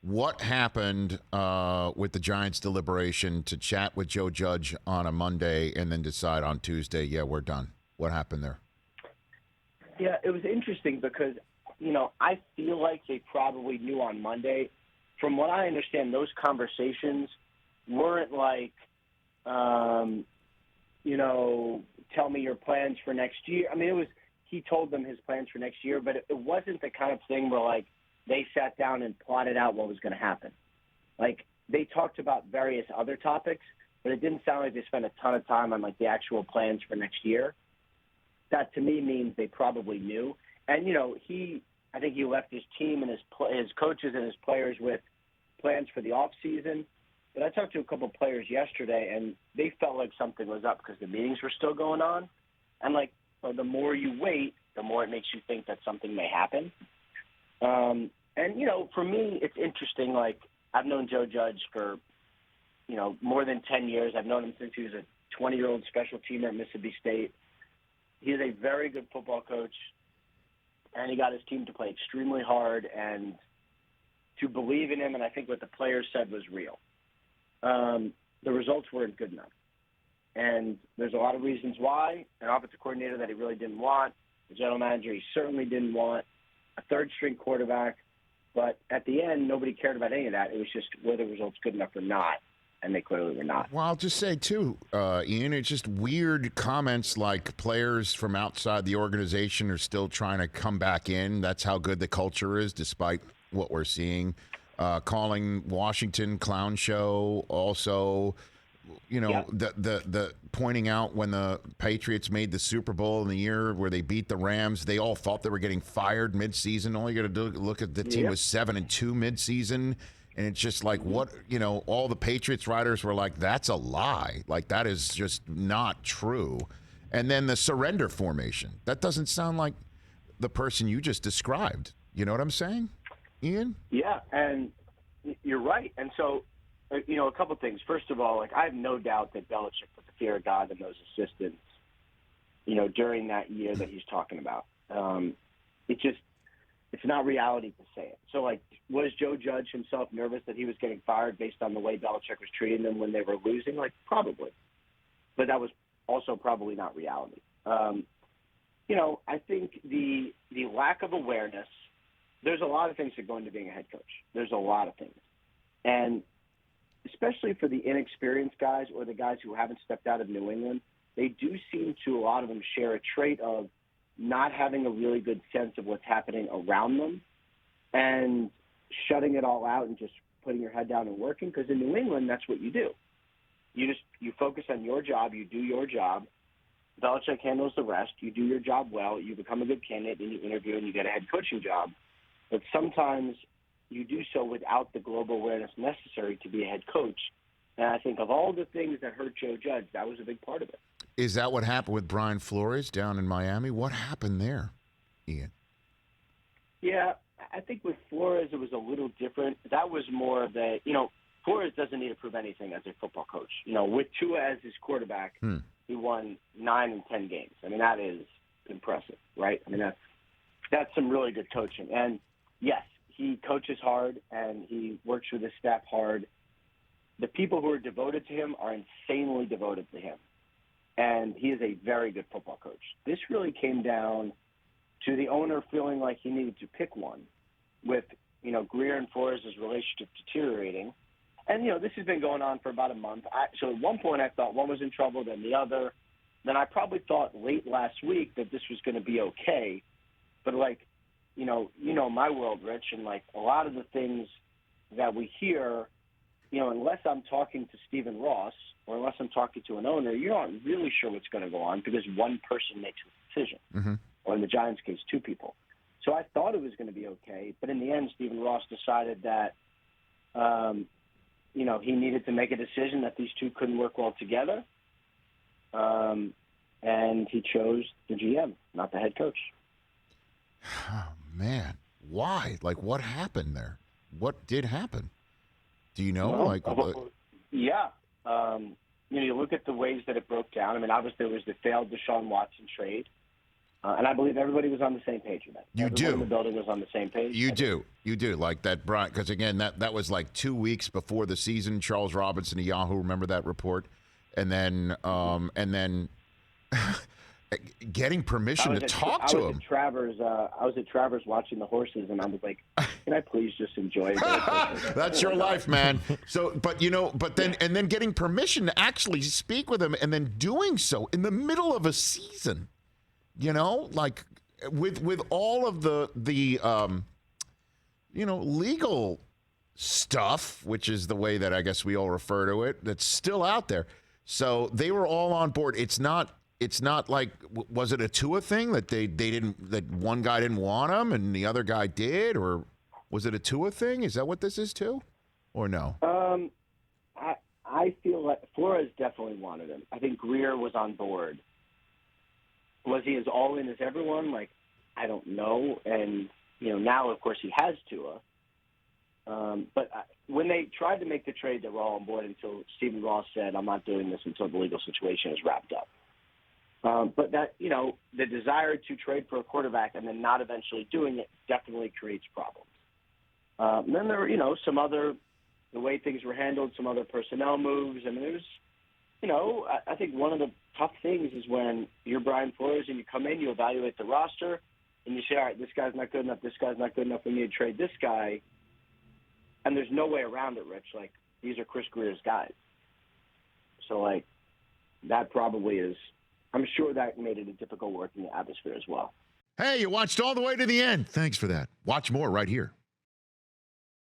What happened with the Giants deliberation to chat with Joe Judge on a Monday and then decide on Tuesday, yeah, we're done? What happened there? Yeah, it was interesting because, I feel like they probably knew on Monday. From what I understand, those conversations weren't like, tell me your plans for next year. I mean, it was he told them his plans for next year, but it wasn't the kind of thing where, like, they sat down and plotted out what was going to happen. Like, they talked about various other topics, but it didn't sound like they spent a ton of time on, like, the actual plans for next year. That, to me, means they probably knew. And, I think he left his team and his coaches and his players with plans for the offseason. But I talked to a couple of players yesterday, and they felt like something was up because the meetings were still going on. And, like, the more you wait, the more it makes you think that something may happen. For me, it's interesting. Like, I've known Joe Judge for, more than 10 years. I've known him since he was a 20-year-old special teamer at Mississippi State. He is a very good football coach, and he got his team to play extremely hard and to believe in him, and I think what the players said was real. The results weren't good enough. And there's a lot of reasons why. An offensive coordinator that he really didn't want. The general manager he certainly didn't want. A third-string quarterback. But at the end, nobody cared about any of that. It was just were the results good enough or not, and they clearly were not. Well, I'll just say, too, Ian, it's just weird comments like players from outside the organization are still trying to come back in. That's how good the culture is, despite what we're seeing. Calling Washington clown show also. Yep. The pointing out when the Patriots made the Super Bowl in the year where they beat the Rams, they all thought they were getting fired midseason. All you got to do look at the team was 7-2 midseason, and it's just like all the Patriots writers were like, that's a lie. Like that is just not true. And then the surrender formation. That doesn't sound like the person you just described. You know what I'm saying, Ian? Yeah, and you're right. And so a couple things. First of all, like I have no doubt that Belichick put the fear of God in those assistants, during that year that he's talking about. It's not reality to say it. So, like, was Joe Judge himself nervous that he was getting fired based on the way Belichick was treating them when they were losing? Like, probably. But that was also probably not reality. I think the lack of awareness, there's a lot of things that go into being a head coach. There's a lot of things. And especially for the inexperienced guys or the guys who haven't stepped out of New England, they do seem to, a lot of them, share a trait of not having a really good sense of what's happening around them and shutting it all out and just putting your head down and working. Because in New England, that's what you do. You focus on your job. You do your job. Belichick handles the rest. You do your job well. You become a good candidate, and you interview, and you get a head coaching job. But sometimes you do so without the global awareness necessary to be a head coach. And I think of all the things that hurt Joe Judge, that was a big part of it. Is that what happened with Brian Flores down in Miami? What happened there, Ian? Yeah, I think with Flores it was a little different. That was more of the, Flores doesn't need to prove anything as a football coach. With Tua as his quarterback, he won 9 and 10 games. I mean, that is impressive, right? I mean, that's some really good coaching. And, yes, he coaches hard and he works with his staff hard. The people who are devoted to him are insanely devoted to him. And he is a very good football coach. This really came down to the owner feeling like he needed to pick one with, Greer and Flores' relationship deteriorating. And, this has been going on for about a month. So at one point I thought one was in trouble, then the other. Then I probably thought late last week that this was going to be okay. But, my world, Rich, and, a lot of the things that we hear, unless I'm talking to Stephen Ross or unless I'm talking to an owner, you're not really sure what's going to go on because one person makes a decision. Mm-hmm. Or in the Giants' case, 2 people. So I thought it was going to be okay. But in the end, Stephen Ross decided that, he needed to make a decision that these 2 couldn't work well together. And he chose the GM, not the head coach. Oh, man. Why? What happened there? What did happen? Do you know? Yeah. You look at the ways that it broke down. I mean, obviously there was the failed Deshaun Watson trade. And I believe everybody was on the same page with that. Everyone in the building was on the same page. You do. Like that, Brian, because, again, that was like 2 weeks before the season. Charles Robinson of Yahoo, remember that report? And then getting permission to talk to him. I was at Travers watching the horses, and I was like, can I please just enjoy it? That's your life, man. So, but then getting permission to actually speak with him and then doing so in the middle of a season. Like with all of the legal stuff, which is the way that I guess we all refer to it, that's still out there. So they were all on board. It's not like, was it a Tua thing that that one guy didn't want him and the other guy did, or was it a Tua thing? Is that what this is too, or no? I feel like Flores definitely wanted him. I think Greer was on board. Was he as all in as everyone? Like, I don't know. And, now, of course, he has Tua. But when they tried to make the trade, they were all on board until Stephen Ross said, I'm not doing this until the legal situation is wrapped up. But that, the desire to trade for a quarterback and then not eventually doing it definitely creates problems. And then there were, some other, the way things were handled, some other personnel moves. And there's, I think one of the tough things is when you're Brian Flores and you come in, you evaluate the roster, and you say, all right, this guy's not good enough, this guy's not good enough, we need to trade this guy. And there's no way around it, Rich. Like, these are Chris Greer's guys. So, like, that probably is, I'm sure that made it a difficult working atmosphere as well. Hey, you watched all the way to the end. Thanks for that. Watch more right here.